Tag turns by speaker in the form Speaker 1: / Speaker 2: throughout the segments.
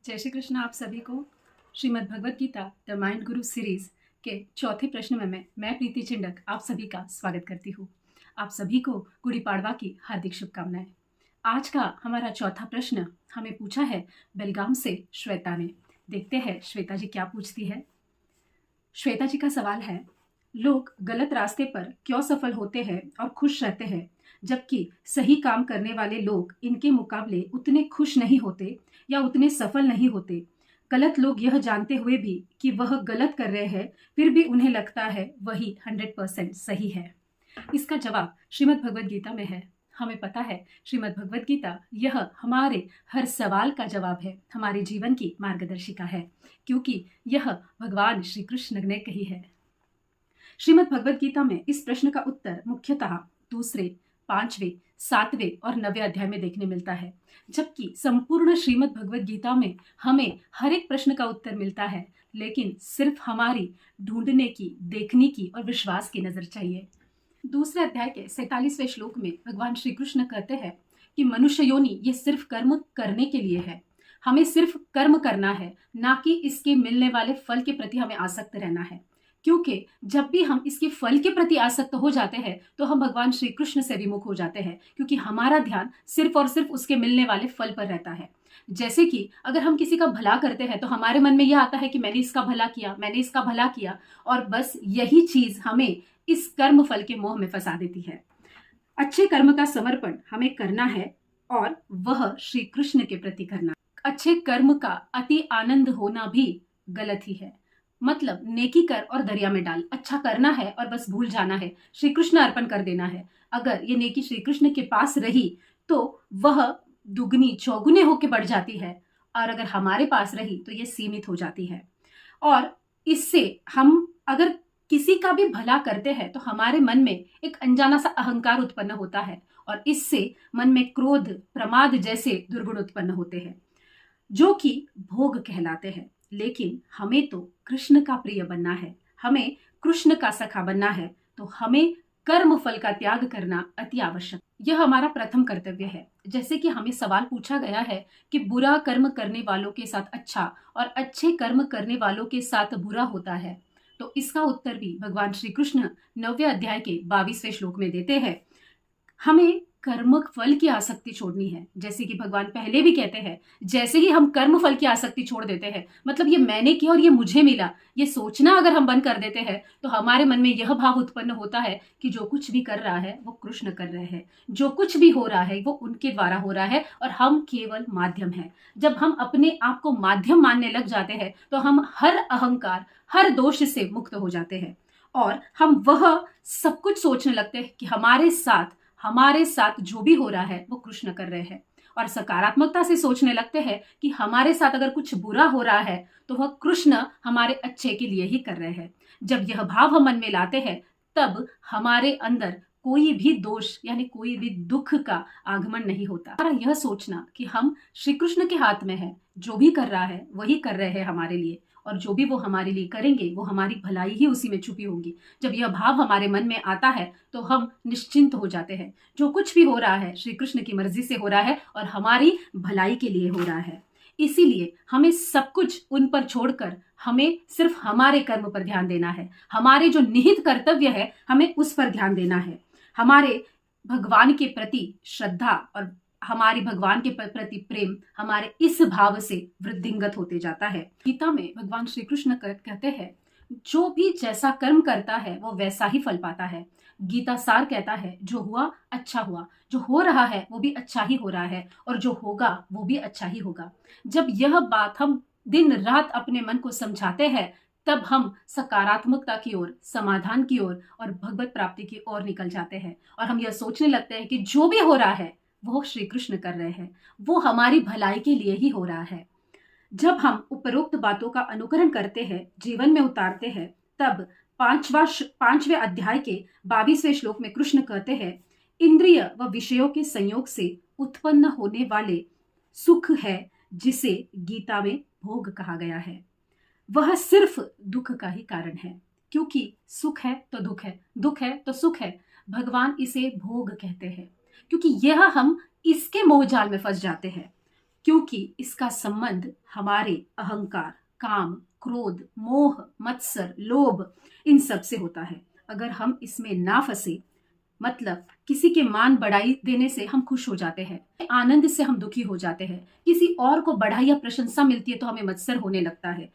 Speaker 1: जय श्री कृष्ण। आप सभी को Shrimad Bhagavad Gita the mind Guru series के चौथे प्रश्न में मैं प्रीति चिंडक आप सभी का स्वागत करती हूँ। आप सभी को गुड़ी पाड़वा की हार्दिक शुभकामनाएं। आज का हमारा चौथा प्रश्न हमें पूछा है बेलगाम से श्वेता ने। देखते हैं श्वेता जी क्या पूछती है। श्वेता जी का सवाल है, लोग गलत रास्ते पर क्यों सफल होते हैं और खुश रहते हैं, जबकि सही काम करने वाले लोग इनके मुकाबले उतने खुश नहीं होते या उतने सफल नहीं होते। गलत लोग यह जानते हुए भी कि वह गलत कर रहे हैं, फिर भी उन्हें लगता है वही 100% सही है। इसका जवाब श्रीमद् भगवद गीता में है। हमें पता है श्रीमद् भगवद गीता यह हमारे हर सवाल का जवाब है, हमारे जीवन की मार्गदर्शिका है, क्योंकि यह भगवान श्री कृष्ण ने कही है। श्रीमद् भगवद गीता में इस प्रश्न का उत्तर मुख्यतः दूसरे, 5वें, 7वें और 9वें अध्याय में देखने मिलता है, जबकि संपूर्ण श्रीमद् भगवद गीता में हमें हर एक प्रश्न का उत्तर मिलता है, लेकिन सिर्फ हमारी ढूंढने की, देखने की और विश्वास की नजर चाहिए। दूसरे अध्याय के 47वें श्लोक में भगवान श्री कृष्ण कहते हैं कि मनुष्य योनि ये सिर्फ कर्म करने के लिए है। हमें सिर्फ कर्म करना है, ना कि इसके मिलने वाले फल के प्रति हमें आसक्त रहना है, क्योंकि जब भी हम इसके फल के प्रति आसक्त हो जाते हैं तो हम भगवान श्री कृष्ण से विमुख हो जाते हैं, क्योंकि हमारा ध्यान सिर्फ और सिर्फ उसके मिलने वाले फल पर रहता है। जैसे कि अगर हम किसी का भला करते हैं तो हमारे मन में यह आता है कि मैंने इसका भला किया, मैंने इसका भला किया, और बस यही चीज हमें इस कर्म फल के मोह में फंसा देती है। अच्छे कर्म का समर्पण हमें करना है और वह श्री कृष्ण के प्रति करना। अच्छे कर्म का अति आनंद होना भी गलत ही है। मतलब नेकी कर और दरिया में डाल, अच्छा करना है और बस भूल जाना है, श्री कृष्ण अर्पण कर देना है। अगर ये नेकी श्री कृष्ण के पास रही तो वह दुगनी चौगुने होके बढ़ जाती है, और अगर हमारे पास रही तो ये सीमित हो जाती है। और इससे हम अगर किसी का भी भला करते हैं तो हमारे मन में एक अनजाना सा अहंकार उत्पन्न होता है, और इससे मन में क्रोध, प्रमाद जैसे दुर्गुण उत्पन्न होते हैं, जो कि भोग कहलाते हैं। लेकिन हमें तो कृष्ण का प्रिय बनना है, हमें कृष्ण का सखा बनना है, तो हमें कर्म फल का त्याग करना अति आवश्यक। यह हमारा प्रथम कर्तव्य है। जैसे कि हमें सवाल पूछा गया है कि बुरा कर्म करने वालों के साथ अच्छा और अच्छे कर्म करने वालों के साथ बुरा होता है, तो इसका उत्तर भी भगवान श्री कृष्ण 9वें अध्याय के 22वें श्लोक में देते हैं। हमें कर्म फल की आसक्ति छोड़नी है। जैसे कि भगवान पहले भी कहते हैं, जैसे ही हम कर्म फल की आसक्ति छोड़ देते हैं, मतलब ये मैंने किया और ये मुझे मिला, ये सोचना अगर हम बंद कर देते हैं, तो हमारे मन में यह भाव उत्पन्न होता है कि जो कुछ भी कर रहा है वो कृष्ण कर रहे हैं, जो कुछ भी हो रहा है वो उनके द्वारा हो रहा है और हम केवल माध्यम हैं। जब हम अपने आप को माध्यम मानने लग जाते हैं तो हम हर अहंकार, हर दोष से मुक्त हो जाते हैं, और हम वह सब कुछ सोचने लगते हैं कि हमारे साथ जो भी हो रहा है वो कृष्ण कर रहे हैं, और सकारात्मकता से सोचने लगते हैं कि हमारे साथ अगर कुछ बुरा हो रहा है तो वह कृष्ण हमारे अच्छे के लिए ही कर रहे हैं। जब यह भाव हम मन में लाते हैं, तब हमारे अंदर कोई भी दोष यानी कोई भी दुख का आगमन नहीं होता। हमारा यह सोचना कि हम श्री कृष्ण के हाथ में है, जो भी कर रहा है वही कर रहे हैं हमारे लिए, और जो भी वो हमारे लिए करेंगे वो हमारी भलाई ही उसी में छुपी होगी। जब यह भाव हमारे मन में आता है तो हम निश्चिंत हो जाते हैं। जो कुछ भी हो रहा है श्री कृष्ण की मर्जी से हो रहा है और हमारी भलाई के लिए हो रहा है। इसीलिए हमें सब कुछ उन पर छोड़कर हमें सिर्फ हमारे कर्म पर ध्यान देना है। हमारे जो निहित कर्तव्य है हमें उस पर ध्यान देना है। हमारे भगवान के प्रति श्रद्धा और हमारी भगवान के प्रति प्रेम हमारे इस भाव से वृद्धिंगत होते जाता है। गीता में भगवान श्री कृष्ण कहते हैं, जो भी जैसा कर्म करता है वो वैसा ही फल पाता है। गीता सार कहता है, जो हुआ अच्छा हुआ, जो हो रहा है वो भी अच्छा ही हो रहा है, और जो होगा वो भी अच्छा ही होगा। जब यह बात हम दिन रात अपने मन को समझाते हैं, तब हम सकारात्मकता की ओर, समाधान की ओर और भगवत प्राप्ति की ओर निकल जाते हैं, और हम यह सोचने लगते हैं कि जो भी हो रहा है वो श्री कृष्ण कर रहे हैं, वो हमारी भलाई के लिए ही हो रहा है। जब हम उपरोक्त बातों का अनुकरण करते हैं, जीवन में उतारते हैं, तब 5वें अध्याय के 22वें श्लोक में कृष्ण कहते हैं, इंद्रिय व विषयों के संयोग से उत्पन्न होने वाले सुख है जिसे गीता में भोग कहा गया है, वह सिर्फ दुख का ही कारण है। क्योंकि सुख है तो दुख है, दुख है तो सुख है। भगवान इसे भोग कहते हैं, क्योंकि यह हम इसके मोहजाल में फंस जाते हैं। क्योंकि इसका संबंध हमारे अहंकार, काम, क्रोध, मोह, मत्सर, लोभ इन सब से होता है। अगर हम इसमें ना फंसे, मतलब किसी के मान बढ़ाई देने से हम खुश हो जाते हैं, आनंद से हम दुखी हो जाते हैं, किसी और को बढ़ाई या प्रशंसा मिलती है तो हमें मत्सर होने लगता है,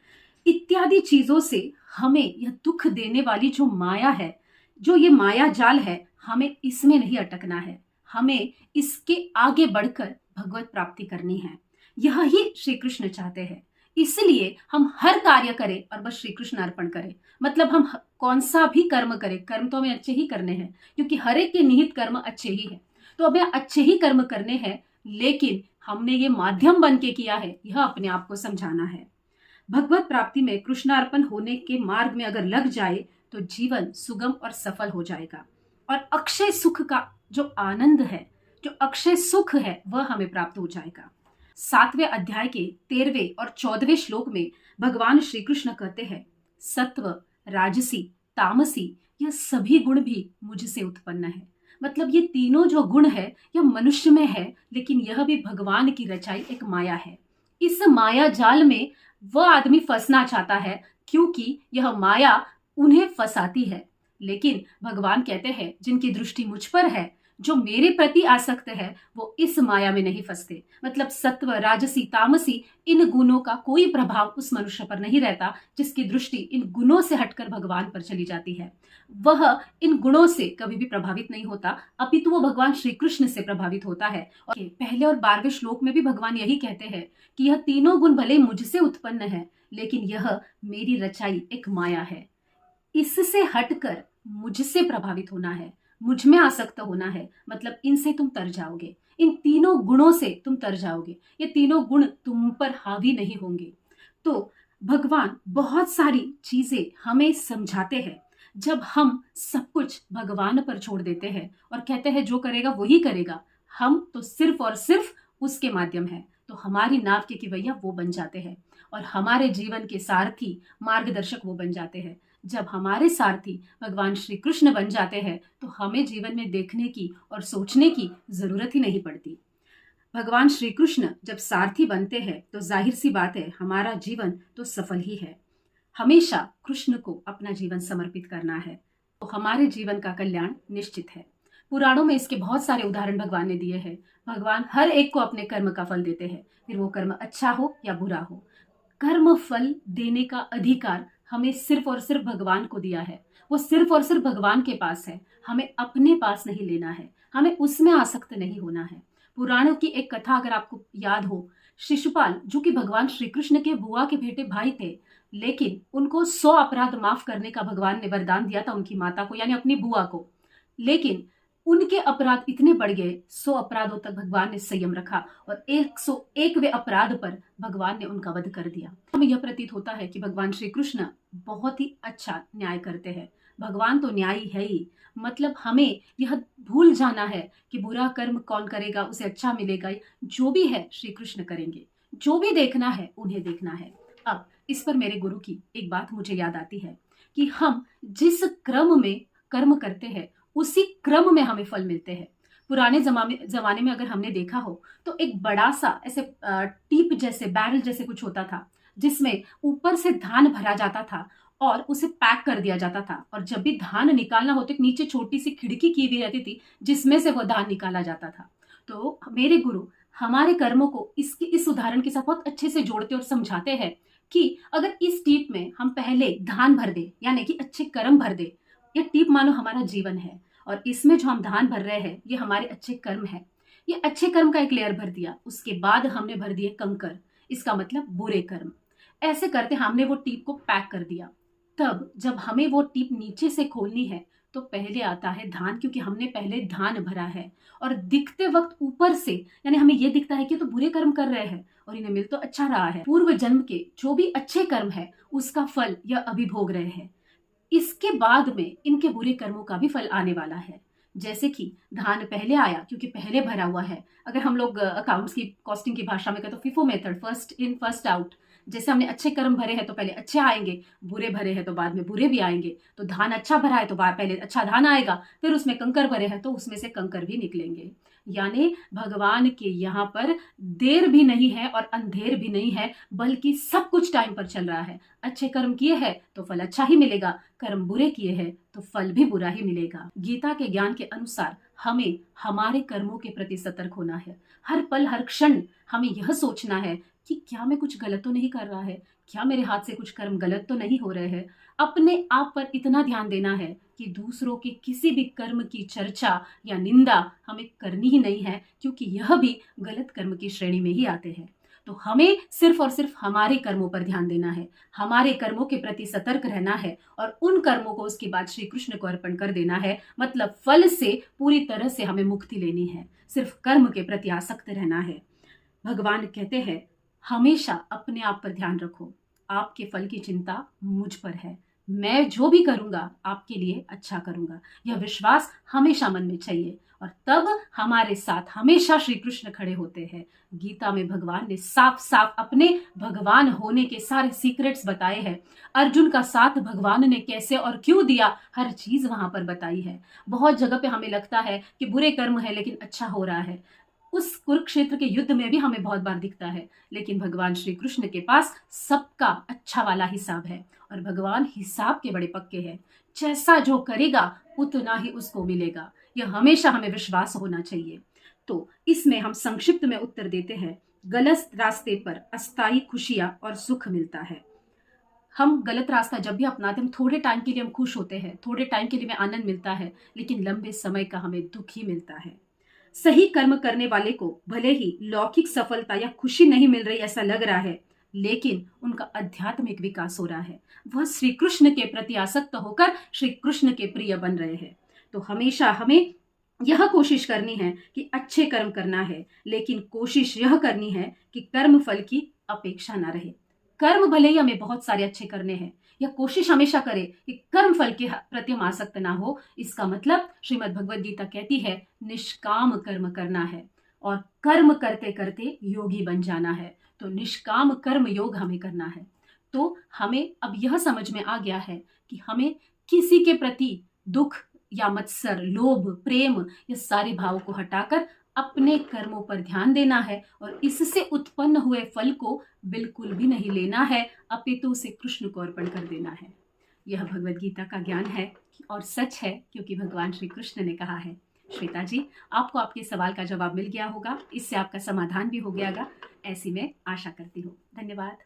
Speaker 1: इत्यादि चीजों से हमें यह दुख देने वाली जो माया है, जो ये माया जाल है, हमें इसमें नहीं अटकना है। हमें इसके आगे बढ़कर भगवत प्राप्ति करनी है। यह ही श्री कृष्ण चाहते हैं। इसलिए हम हर कार्य करें और बस श्री कृष्ण अर्पण करें। मतलब हम कौन सा भी कर्म करें, कर्म तो हमें अच्छे ही करने हैं, क्योंकि हर एक के निहित कर्म अच्छे ही है। तो हमें अच्छे ही कर्म करने हैं, लेकिन हमने ये माध्यम बन के किया है, यह अपने आप को समझाना है। भगवत प्राप्ति में कृष्णार्पण होने के मार्ग में अगर लग जाए तो जीवन सुगम और सफल हो जाएगा, और अक्षय सुख का जो आनंद है, जो अक्षय सुख है, वह हमें प्राप्त हो जाएगा। 7वें अध्याय के 13वें और 14वें श्लोक में भगवान श्री कृष्ण कहते हैं, सत्व, राजसी, तामसी यह सभी गुण भी मुझसे उत्पन्न है। मतलब ये तीनों जो गुण है यह मनुष्य में है, लेकिन यह भी भगवान की रचाई एक माया है। इस माया जाल में वह आदमी फंसना चाहता है, क्योंकि यह माया उन्हें फंसाती है। लेकिन भगवान कहते हैं, जिनकी दृष्टि मुझ पर है, जो मेरे प्रति आसक्त है, वो इस माया में नहीं फंसते। मतलब सत्व, राजसी, तामसी इन गुणों का कोई प्रभाव उस मनुष्य पर नहीं रहता जिसकी दृष्टि इन गुणों से हटकर भगवान पर चली जाती है। वह इन गुणों से कभी भी प्रभावित नहीं होता, अपितु वो भगवान श्री कृष्ण से प्रभावित होता है। और पहले और 12वें श्लोक में भी भगवान यही कहते हैं कि यह तीनों गुण भले मुझसे उत्पन्न है, लेकिन यह मेरी रचाई एक माया है। इससे हटकर मुझसे प्रभावित होना है, मुझ में आसक्त होना है। मतलब इनसे तुम तर जाओगे, इन तीनों गुणों से तुम तर जाओगे, ये तीनों गुण तुम पर हावी नहीं होंगे। तो भगवान बहुत सारी चीजें हमें समझाते हैं। जब हम सब कुछ भगवान पर छोड़ देते हैं और कहते हैं जो करेगा वही करेगा, हम तो सिर्फ और सिर्फ उसके माध्यम है, तो हमारी नाव के किवैया वो बन जाते हैं और हमारे जीवन के सारथी, मार्गदर्शक वो बन जाते हैं। जब हमारे सारथी भगवान श्री कृष्ण बन जाते हैं तो हमें जीवन में देखने की और सोचने की जरूरत ही नहीं पड़ती। भगवान श्री कृष्ण जब सारथी बनते हैं तो जाहिर सी बात है, हमारा जीवन तो सफल ही है। हमेशा कृष्ण को अपना जीवन समर्पित करना है, तो हमारे जीवन का कल्याण निश्चित है। पुराणों में इसके बहुत सारे उदाहरण भगवान ने दिए हैं। भगवान हर एक को अपने कर्म का फल देते हैं, फिर वो कर्म अच्छा हो या बुरा हो। कर्म फल देने का अधिकार हमें सिर्फ और सिर्फ भगवान को दिया है, वो सिर्फ और सिर्फ भगवान के पास है। हमें अपने पास नहीं लेना है, हमें उसमें आसक्त नहीं होना है। पुराणों की एक कथा अगर आपको याद हो, शिशुपाल जो कि भगवान श्री कृष्ण के बुआ के बेटे भाई थे, लेकिन उनको 100 अपराध माफ करने का भगवान ने वरदान दिया था उनकी माता को, यानी अपनी बुआ को। लेकिन उनके अपराध इतने बढ़ गए, 100 अपराधों तक भगवान ने संयम रखा और 101वें अपराध पर भगवान ने उनका वध कर दिया। हमें यह प्रतीत होता है कि भगवान श्री कृष्ण बहुत ही अच्छा न्याय करते हैं। भगवान तो न्यायी है ही, मतलब हमें यह भूल जाना है कि बुरा कर्म कौन करेगा उसे अच्छा मिलेगा। जो भी है श्री कृष्ण करेंगे, जो भी देखना है उन्हें देखना है। अब इस पर मेरे गुरु की एक बात मुझे याद आती है कि हम जिस क्रम में कर्म करते हैं उसी क्रम में हमें फल मिलते हैं। पुराने जमाने में अगर हमने देखा हो तो एक बड़ा सा ऐसे टीप जैसे, बैरल जैसे कुछ होता था, जिसमें ऊपर से धान भरा जाता था और उसे पैक कर दिया जाता था। और जब भी धान निकालना हो तो एक नीचे छोटी सी खिड़की की हुई रहती थी जिसमें से वह धान निकाला जाता था। तो मेरे गुरु हमारे कर्मों को इस उदाहरण के साथ बहुत अच्छे से जोड़ते और समझाते हैं कि अगर इस टीप में हम पहले धान भर दे, यानी कि अच्छे कर्म भर दे, ये टीप मानो हमारा जीवन है और इसमें जो हम धान भर रहे हैं ये हमारे अच्छे कर्म है। ये अच्छे कर्म का एक लेयर भर दिया, उसके बाद हमने भर दिए कंकर, इसका मतलब बुरे कर्म। ऐसे करते हमने वो टीप को पैक कर दिया। तब जब हमें वो टीप नीचे से खोलनी है तो पहले आता है धान, क्योंकि हमने पहले धान भरा है। और दिखते वक्त ऊपर से, यानी हमें ये दिखता है कि तो बुरे कर्म कर रहे हैं और इन्हें मिल तो अच्छा रहा है, पूर्व जन्म के जो भी अच्छे कर्म है उसका फल यह अभी भोग रहे हैं। इसके बाद में इनके बुरे कर्मों का भी फल आने वाला है। जैसे कि धान पहले आया क्योंकि पहले भरा हुआ है। अगर हम लोग अकाउंट्स की, कॉस्टिंग की भाषा में कहें तो FIFO method, first in first out, जैसे हमने अच्छे कर्म भरे हैं तो पहले अच्छे आएंगे, बुरे भरे हैं तो बाद में बुरे भी आएंगे। तो धान अच्छा भरा है तो पहले अच्छा धान आएगा, फिर उसमें कंकर भरे हैं तो उसमें से कंकर भी निकलेंगे। यानी भगवान के यहाँ पर देर भी नहीं है और अंधेर भी नहीं है, बल्कि सब कुछ टाइम पर चल रहा है। अच्छे कर्म किए हैं तो फल अच्छा ही मिलेगा, कर्म बुरे किए हैं तो फल भी बुरा ही मिलेगा। गीता के ज्ञान के अनुसार हमें हमारे कर्मों के प्रति सतर्क होना है। हर पल हर क्षण हमें यह सोचना है कि क्या मैं कुछ गलत तो नहीं कर रहा है, क्या मेरे हाथ से कुछ कर्म गलत तो नहीं हो रहे हैं। अपने आप पर इतना ध्यान देना है कि दूसरों के किसी भी कर्म की चर्चा या निंदा हमें करनी ही नहीं है, क्योंकि यह भी गलत कर्म की श्रेणी में ही आते हैं। तो हमें सिर्फ और सिर्फ हमारे कर्मों पर ध्यान देना है, हमारे कर्मों के प्रति सतर्क रहना है और उन कर्मों को उसके बाद श्री कृष्ण को अर्पण कर देना है। मतलब फल से पूरी तरह से हमें मुक्ति लेनी है, सिर्फ कर्म के प्रति आसक्त रहना है। भगवान कहते हैं हमेशा अपने आप पर ध्यान रखो, आपके फल की चिंता मुझ पर है, मैं जो भी करूंगा आपके लिए अच्छा करूंगा। यह विश्वास हमेशा मन में चाहिए और तब हमारे साथ हमेशा श्री कृष्ण खड़े होते हैं। गीता में भगवान ने साफ साफ अपने भगवान होने के सारे सीक्रेट्स बताए हैं। अर्जुन का साथ भगवान ने कैसे और क्यों दिया, हर चीज वहां पर बताई है। बहुत जगह पे हमें लगता है कि बुरे कर्म है लेकिन अच्छा हो रहा है, उस कुरुक्षेत्र के युद्ध में भी हमें बहुत बार दिखता है। लेकिन भगवान श्री कृष्ण के पास सबका अच्छा वाला हिसाब है और भगवान हिसाब के बड़े पक्के हैं। जैसा जो करेगा उतना ही उसको मिलेगा, यह हमेशा हमें विश्वास होना चाहिए। तो इसमें हम संक्षिप्त में उत्तर देते हैं, गलत रास्ते पर अस्थायी खुशियां और सुख मिलता है। हम गलत रास्ता जब भी अपनाते हैं, थोड़े टाइम के लिए हम खुश होते हैं, थोड़े टाइम के लिए हमें आनंद मिलता है, लेकिन लंबे समय का हमें दुख ही मिलता है। सही कर्म करने वाले को भले ही लौकिक सफलता या खुशी नहीं मिल रही ऐसा लग रहा है, लेकिन उनका आध्यात्मिक विकास हो रहा है। वह श्री कृष्ण के प्रति आसक्त होकर श्री कृष्ण के प्रिय बन रहे हैं। तो हमेशा हमें यह कोशिश करनी है कि अच्छे कर्म करना है, लेकिन कोशिश यह करनी है कि कर्म फल की अपेक्षा ना रहे। कर्म भले ही हमें बहुत सारे अच्छे करने हैं, यह कोशिश हमेशा करे कि कर्म फल के प्रति हम आसक्त ना हो। इसका मतलब श्रीमद् भगवद गीता कहती है निष्काम कर्म करना है और कर्म करते करते योगी बन जाना है। तो निष्काम कर्म योग हमें करना है। तो हमें अब यह समझ में आ गया है कि हमें किसी के प्रति दुख या मत्सर, लोभ, प्रेम, ये सारे भावों को हटाकर अपने कर्मों पर ध्यान देना है और इससे उत्पन्न हुए फल को बिल्कुल भी नहीं लेना है, अपितु उसे कृष्ण को अर्पण कर देना है। यह भगवद गीता का ज्ञान है और सच है, क्योंकि भगवान श्री कृष्ण ने कहा है। श्वेता जी, आपको आपके सवाल का जवाब मिल गया होगा, इससे आपका समाधान भी हो गया होगा, ऐसी मैं आशा करती हूँ। धन्यवाद।